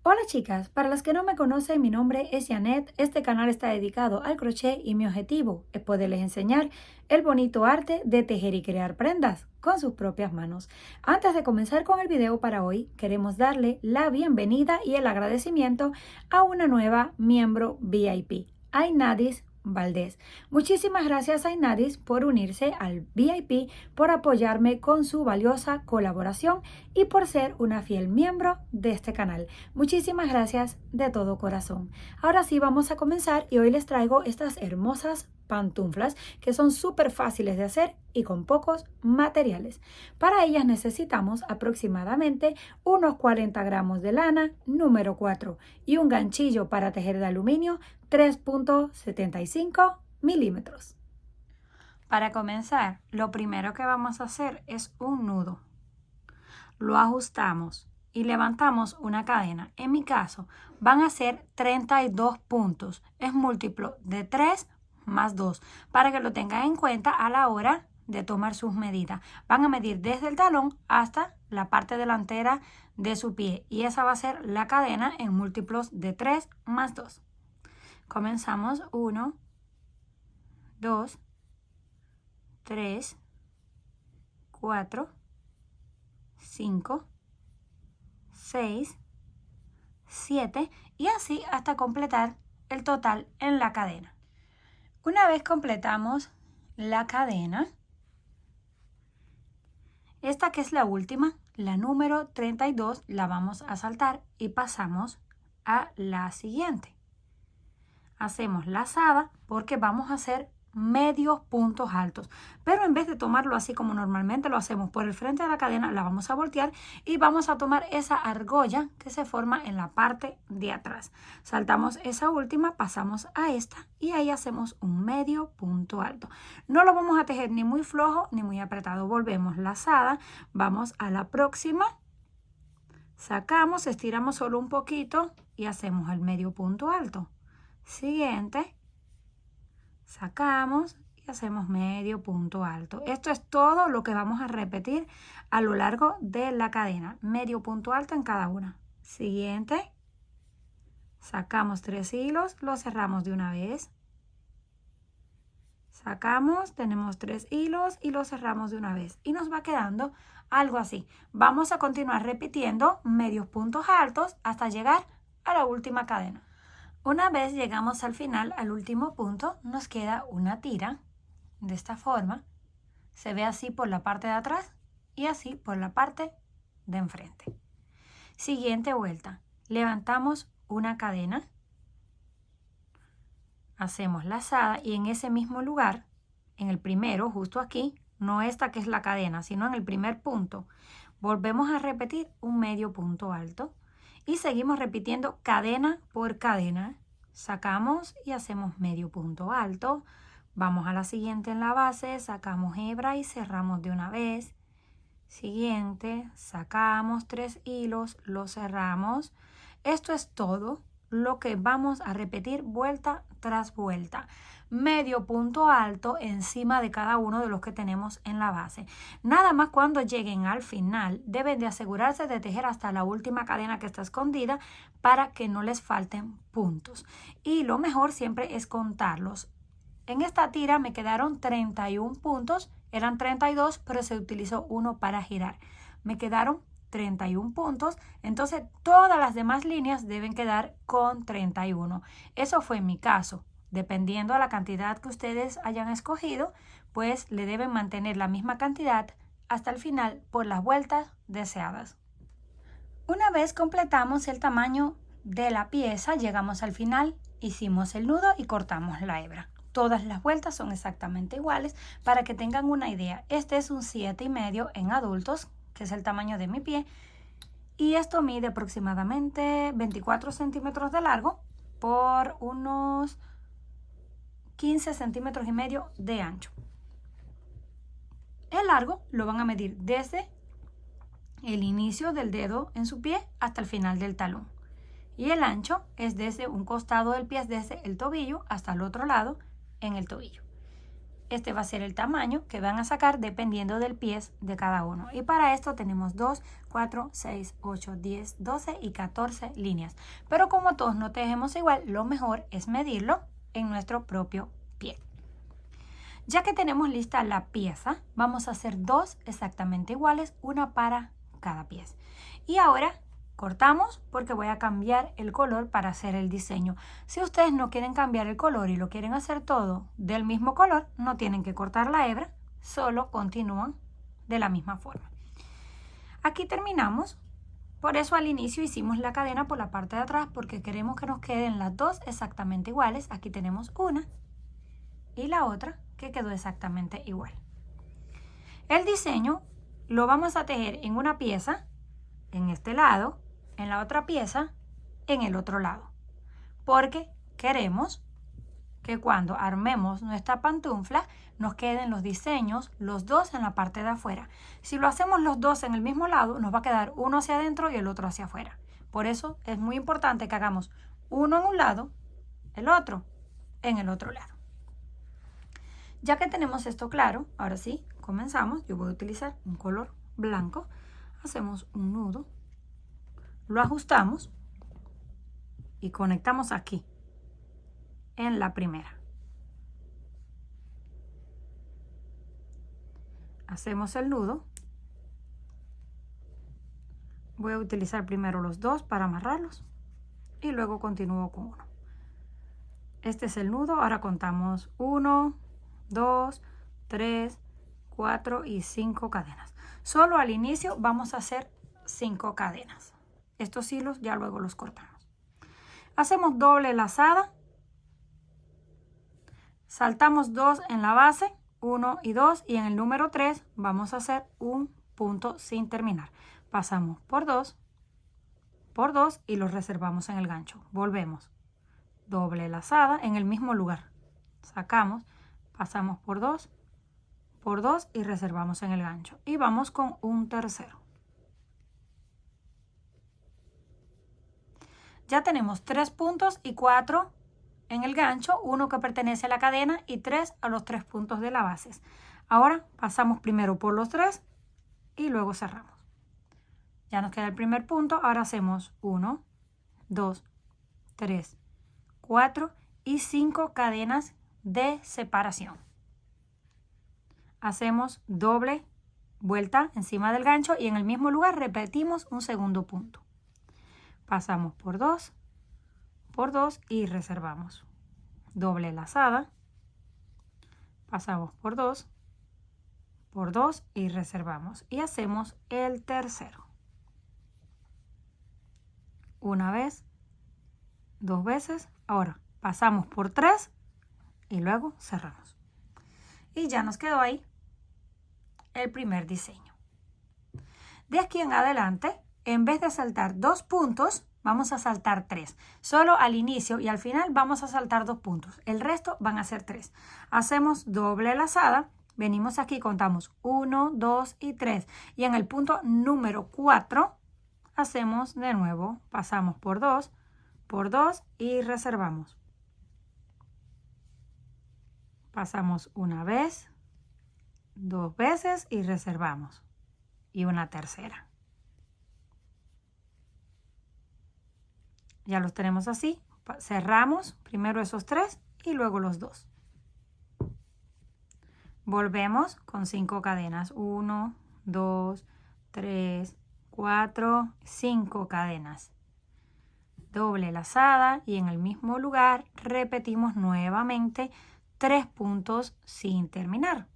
Hola chicas, para las que no me conocen, mi nombre es Janet. Este canal está dedicado al crochet y mi objetivo es poderles enseñar el bonito arte de tejer y crear prendas con sus propias manos. Antes de comenzar con el video para hoy, queremos darle la bienvenida y el agradecimiento a una nueva miembro VIP, Ainadis Valdés. Muchísimas gracias a Ainadis por unirse al VIP, por apoyarme con su valiosa colaboración y por ser una fiel miembro de este canal. Muchísimas gracias de todo corazón. Ahora sí vamos a comenzar y hoy les traigo estas hermosas pantuflas que son súper fáciles de hacer y con pocos materiales. Para ellas necesitamos aproximadamente unos 40 gramos de lana número 4 y un ganchillo para tejer de aluminio 3.75 milímetros. Para comenzar, lo primero que vamos a hacer es un nudo. Lo ajustamos y levantamos una cadena. En mi caso van a ser 32 puntos. Es múltiplo de 3 más 2 para que lo tengan en cuenta a la hora de tomar sus medidas. Van a medir desde el talón hasta la parte delantera de su pie y esa va a ser la cadena en múltiplos de 3 más 2. Comenzamos 1, 2, 3, 4, 5, 6, 7 y así hasta completar el total en la cadena. Una vez completamos la cadena, esta que es la última, la número 32, la vamos a saltar y pasamos a la siguiente. Hacemos lazada porque vamos a hacer medios puntos altos, pero en vez de tomarlo así como normalmente lo hacemos por el frente de la cadena, la vamos a voltear y vamos a tomar esa argolla que se forma en la parte de atrás. Saltamos esa última, pasamos a esta y ahí hacemos un medio punto alto. No lo vamos a tejer ni muy flojo ni muy apretado. Volvemos lazada, vamos a la próxima, sacamos, estiramos solo un poquito y hacemos el medio punto alto. Siguiente, sacamos y hacemos medio punto alto. Esto es todo lo que vamos a repetir a lo largo de la cadena. Medio punto alto en cada una. Siguiente, sacamos 3 hilos, lo cerramos de una vez. Sacamos, tenemos 3 hilos y lo cerramos de una vez. Y nos va quedando algo así. Vamos a continuar repitiendo medios puntos altos hasta llegar a la última cadena. Una vez llegamos al final, al último punto, nos queda una tira de esta forma. Se ve así por la parte de atrás y así por la parte de enfrente. Siguiente vuelta. Levantamos una cadena. Hacemos lazada y en ese mismo lugar, en el primero, justo aquí, no esta que es la cadena, sino en el primer punto, volvemos a repetir un medio punto alto. Y seguimos repitiendo cadena por cadena. Sacamos y hacemos medio punto alto. Vamos a la siguiente en la base, sacamos hebra y cerramos de una vez. Siguiente, sacamos 3 hilos, lo cerramos. Esto es todo lo que vamos a repetir vuelta tras vuelta. Medio punto alto encima de cada uno de los que tenemos en la base. Nada más cuando lleguen al final deben de asegurarse de tejer hasta la última cadena que está escondida para que no les falten puntos. Y lo mejor siempre es contarlos. En esta tira me quedaron 31 puntos, eran 32, pero se utilizó uno para girar. Me quedaron 31 puntos, entonces todas las demás líneas deben quedar con 31. Eso fue mi caso. Dependiendo de la cantidad que ustedes hayan escogido, pues le deben mantener la misma cantidad hasta el final por las vueltas deseadas. Una vez completamos el tamaño de la pieza, llegamos al final, hicimos el nudo y cortamos la hebra. Todas las vueltas son exactamente iguales para que tengan una idea. Este es un 7,5 en adultos, que es el tamaño de mi pie, y esto mide aproximadamente 24 centímetros de largo por unos 15 centímetros y medio de ancho. El largo lo van a medir desde el inicio del dedo en su pie hasta el final del talón. Y el ancho es desde un costado del pie, desde el tobillo hasta el otro lado en el tobillo. este va a ser el tamaño que van a sacar dependiendo del pie de cada uno. Y para esto tenemos 2, 4, 6, 8, 10, 12 y 14 líneas. Pero como todos no tejemos igual, lo mejor es medirlo en nuestro propio pie. Ya que tenemos lista la pieza, vamos a hacer dos exactamente iguales, una para cada pieza. Y ahora cortamos porque voy a cambiar el color para hacer el diseño. Si ustedes no quieren cambiar el color y lo quieren hacer todo del mismo color, no tienen que cortar la hebra, solo continúan de la misma forma. Aquí terminamos. Por eso al inicio hicimos la cadena por la parte de atrás porque queremos que nos queden las dos exactamente iguales. Aquí tenemos una y la otra que quedó exactamente igual. El diseño lo vamos a tejer en una pieza, en este lado, en la otra pieza, en el otro lado. Porque queremos que cuando armemos nuestra pantufla nos queden los diseños, los dos en la parte de afuera. Si lo hacemos los dos en el mismo lado, nos va a quedar uno hacia adentro y el otro hacia afuera. Por eso es muy importante que hagamos uno en un lado, el otro en el otro lado. Ya que tenemos esto claro, ahora sí, comenzamos. Yo voy a utilizar un color blanco. Hacemos un nudo, lo ajustamos y conectamos aquí, en la primera. Hacemos el nudo. Voy a utilizar primero los dos para amarrarlos y luego continúo con uno. Este es el nudo. Ahora contamos 1, 2, 3, 4 y 5 cadenas. Solo al inicio vamos a hacer 5 cadenas. Estos hilos ya luego los cortamos. Hacemos doble lazada. Saltamos 2 en la base, 1 y 2, y en el número 3 vamos a hacer un punto sin terminar. Pasamos por 2 y los reservamos en el gancho. Volvemos. Doble lazada en el mismo lugar. Sacamos, pasamos por 2 y reservamos en el gancho. Y vamos con un tercero. Ya tenemos 3 puntos y 4 en el gancho, 1 que pertenece a la cadena y 3 a los 3 puntos de la base. Ahora pasamos primero por los 3 y luego cerramos. Ya nos queda el primer punto. Ahora hacemos 1, 2, 3, 4 y 5 cadenas de separación. Hacemos doble vuelta encima del gancho y en el mismo lugar repetimos un segundo punto. Pasamos por 2 y reservamos. Doble lazada. Pasamos por 2 y reservamos. Y hacemos el tercero. Una vez, 2 veces. Ahora pasamos por 3 y luego cerramos. Y ya nos quedó ahí el primer diseño. De aquí en adelante, en vez de saltar 2 puntos, vamos a saltar 3. Solo al inicio y al final vamos a saltar 2 puntos. El resto van a ser 3. Hacemos doble lazada. Venimos aquí, contamos 1, 2 y 3. Y en el punto número 4 hacemos de nuevo, pasamos por 2 y reservamos. Pasamos una vez, 2 veces y reservamos. Y una tercera. Ya los tenemos así. Cerramos primero esos 3 y luego los 2. Volvemos con 5 cadenas. 1, 2, 3, 4, 5 cadenas. Doble lazada y en el mismo lugar repetimos nuevamente 3 puntos sin terminar.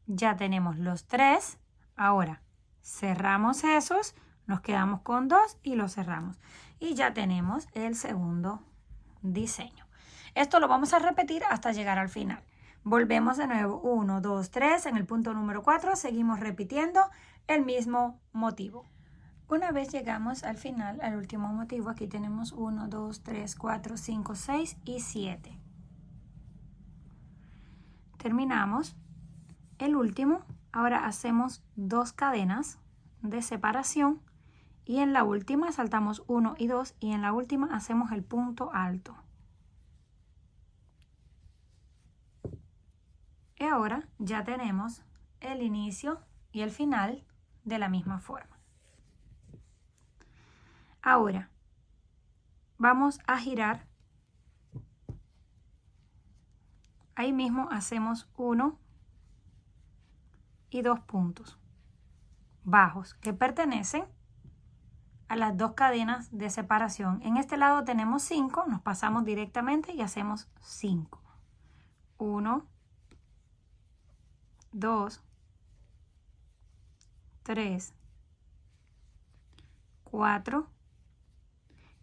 Ya tenemos los 3. Ahora cerramos esos, nos quedamos con 2 y los cerramos. Y ya tenemos el segundo diseño. Esto lo vamos a repetir hasta llegar al final. Volvemos de nuevo, 1, 2, 3, en el punto número 4 seguimos repitiendo el mismo motivo. Una vez llegamos al final, al último motivo, aquí tenemos 1, 2, 3, 4, 5, 6 y 7. Terminamos el último Ahora hacemos 2 cadenas de separación y en la última saltamos 1 y 2 y en la última hacemos el punto alto. Y ahora ya tenemos el inicio y el final de la misma forma. Ahora vamos a girar. Ahí mismo hacemos 1 y 2 puntos bajos que pertenecen a las 2 cadenas de separación. En este lado tenemos 5, nos pasamos directamente y hacemos 5. 1, 2, 3, 4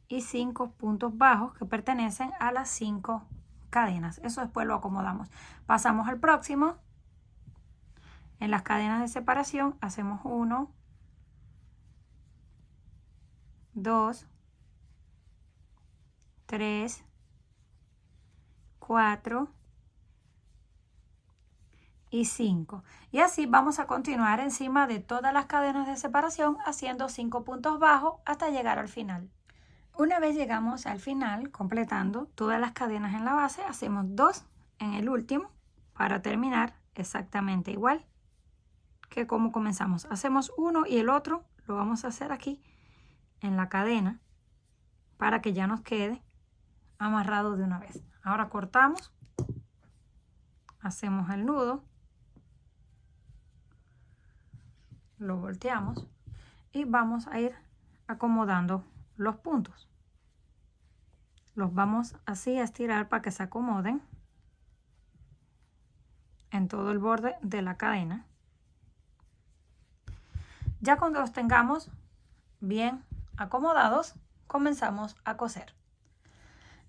y 5 puntos bajos que pertenecen a las 5 cadenas. Eso después lo acomodamos. Pasamos al próximo. En las cadenas de separación hacemos 1, 2, 3, 4 y 5. Y así vamos a continuar encima de todas las cadenas de separación haciendo 5 puntos bajos hasta llegar al final. Una vez llegamos al final, completando todas las cadenas en la base, hacemos 2 en el último para terminar exactamente igual que como comenzamos. Hacemos uno y el otro lo vamos a hacer aquí en la cadena para que ya nos quede amarrado de una vez. Ahora cortamos, hacemos el nudo, lo volteamos y vamos a ir acomodando los puntos. Los vamos así a estirar para que se acomoden en todo el borde de la cadena. Ya cuando los tengamos bien acomodados, comenzamos a coser.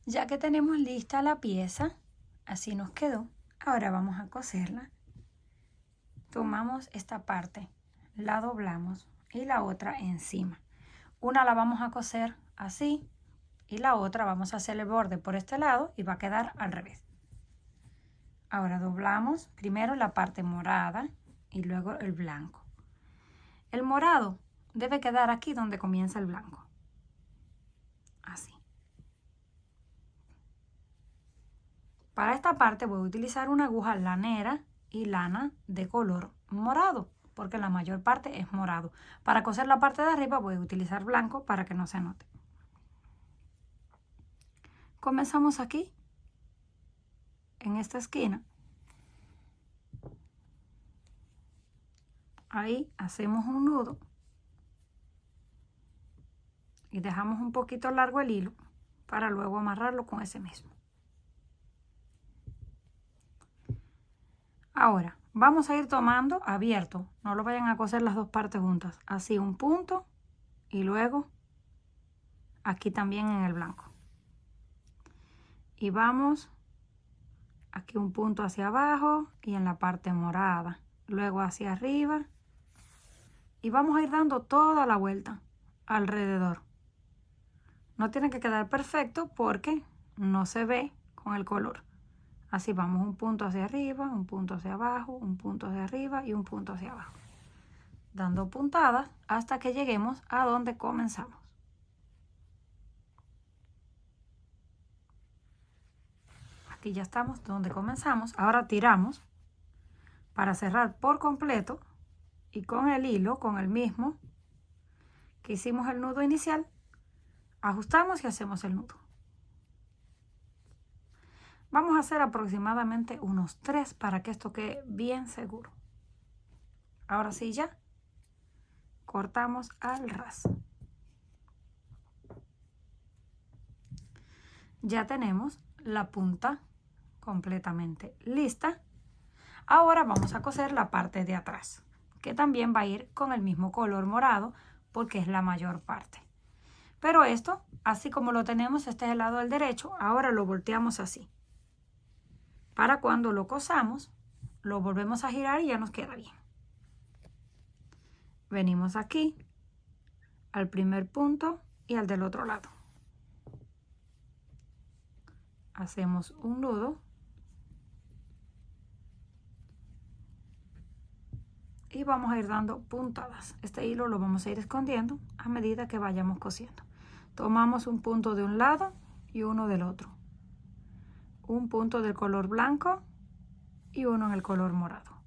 Ya que tenemos lista la pieza, así nos quedó, ahora vamos a coserla. Tomamos esta parte, la doblamos y la otra encima. Una la vamos a coser así y la otra vamos a hacer el borde por este lado y va a quedar al revés. Ahora doblamos primero la parte morada y luego el blanco. El morado debe quedar aquí donde comienza el blanco. Así. Para esta parte voy a utilizar una aguja lanera y lana de color morado, porque la mayor parte es morado. Para coser la parte de arriba voy a utilizar blanco para que no se note. Comenzamos aquí, en esta esquina. Ahí hacemos un nudo y dejamos un poquito largo el hilo para luego amarrarlo con ese mismo. Ahora vamos a ir tomando abierto, no lo vayan a coser las dos partes juntas, así un punto y luego aquí también en el blanco. Y vamos aquí un punto hacia abajo y en la parte morada, luego hacia arriba y vamos a ir dando toda la vuelta alrededor. No tiene que quedar perfecto porque no se ve con el color. Así vamos un punto hacia arriba, un punto hacia abajo, un punto hacia arriba y un punto hacia abajo, dando puntadas hasta que lleguemos a donde comenzamos. Aquí ya estamos donde comenzamos. Ahora tiramos para cerrar por completo y con el hilo, con el mismo que hicimos el nudo inicial, ajustamos y hacemos el nudo. Vamos a hacer aproximadamente unos 3 para que esto quede bien seguro. Ahora sí ya cortamos al ras. Ya tenemos la punta completamente lista. Ahora vamos a coser la parte de atrás, que también va a ir con el mismo color morado porque es la mayor parte. Pero esto, así como lo tenemos, este es el lado del derecho, ahora lo volteamos así. Para cuando lo cosamos, lo volvemos a girar y ya nos queda bien. Venimos aquí, al primer punto y al del otro lado. Hacemos un nudo. y vamos a ir dando puntadas. Este hilo lo vamos a ir escondiendo a medida que vayamos cosiendo. Tomamos un punto de un lado y uno del otro. Un punto del color blanco y uno en el color morado.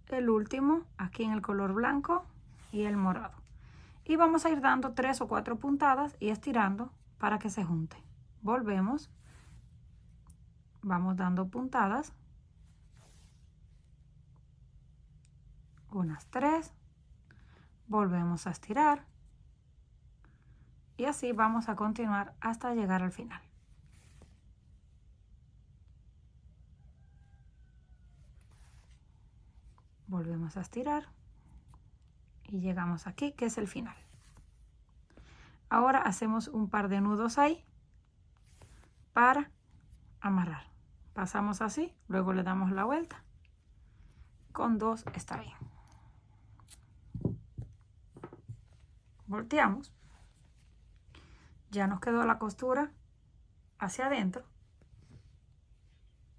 El último aquí en el color blanco y el morado. Y vamos a ir dando 3 o 4 puntadas y estirando para que se junte. Volvemos. Vamos dando puntadas. Unas 3. Volvemos a estirar. Y así vamos a continuar hasta llegar al final. Volvemos a estirar y llegamos aquí, que es el final. Ahora hacemos un par de nudos ahí para amarrar. Pasamos así, luego le damos la vuelta. Con 2 está bien. Volteamos. Ya nos quedó la costura hacia adentro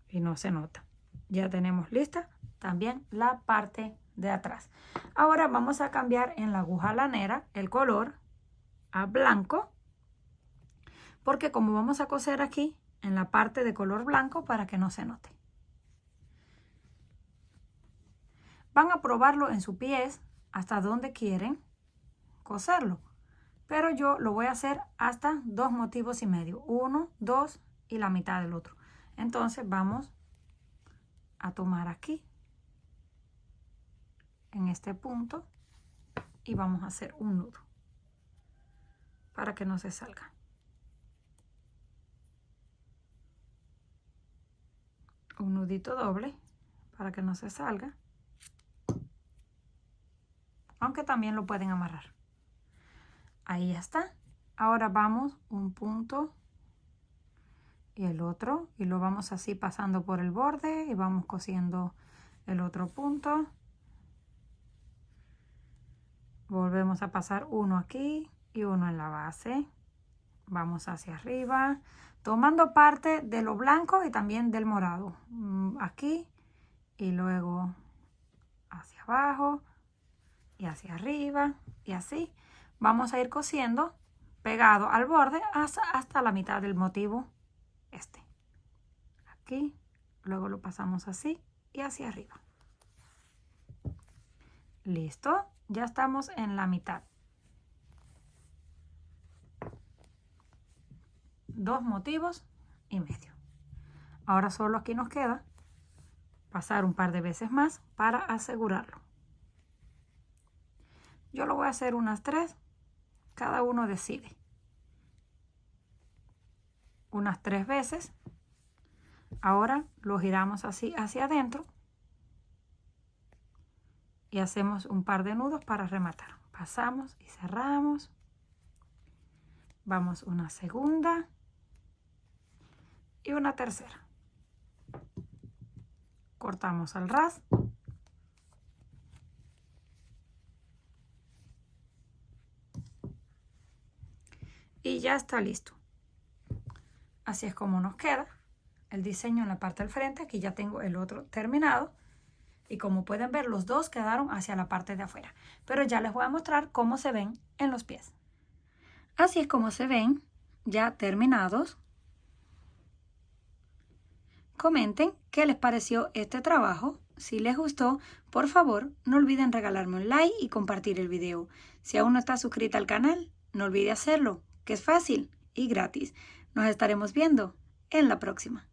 y no se nota. Ya tenemos lista también la parte de atrás. Ahora vamos a cambiar en la aguja lanera el color a blanco, porque como vamos a coser aquí en la parte de color blanco para que no se note. Van a probarlo en su pies hasta donde quieren coserlo, pero yo lo voy a hacer hasta 2 motivos y medio, 1, 2 y la mitad del otro. Entonces vamos a tomar aquí en este punto y vamos a hacer un nudo para que no se salga. Un nudito doble para que no se salga, aunque también lo pueden amarrar. Ahí ya está. Ahora vamos un punto y el otro y lo vamos así pasando por el borde y vamos cosiendo el otro punto. Volvemos a pasar uno aquí y uno en la base. Vamos hacia arriba, tomando parte de lo blanco y también del morado. Aquí y luego hacia abajo y hacia arriba y así. Vamos a ir cosiendo pegado al borde hasta la mitad del motivo este. Aquí, luego lo pasamos así y hacia arriba. Listo, ya estamos en la mitad. 2 motivos y medio. Ahora solo aquí nos queda pasar un par de veces más para asegurarlo. Yo lo voy a hacer unas 3, cada uno decide. Unas 3 veces. Ahora lo giramos así hacia adentro y hacemos un par de nudos para rematar. Pasamos y cerramos. Vamos una segunda y una tercera. Cortamos al ras. Y ya está listo. Así es como nos queda el diseño en la parte del frente. Aquí ya tengo el otro terminado. Y como pueden ver, los dos quedaron hacia la parte de afuera. Pero ya les voy a mostrar cómo se ven en los pies. Así es como se ven ya terminados. Comenten qué les pareció este trabajo. Si les gustó, por favor, no olviden regalarme un like y compartir el video. Si aún no estás suscrita al canal, no olvide hacerlo, que es fácil y gratis. Nos estaremos viendo en la próxima.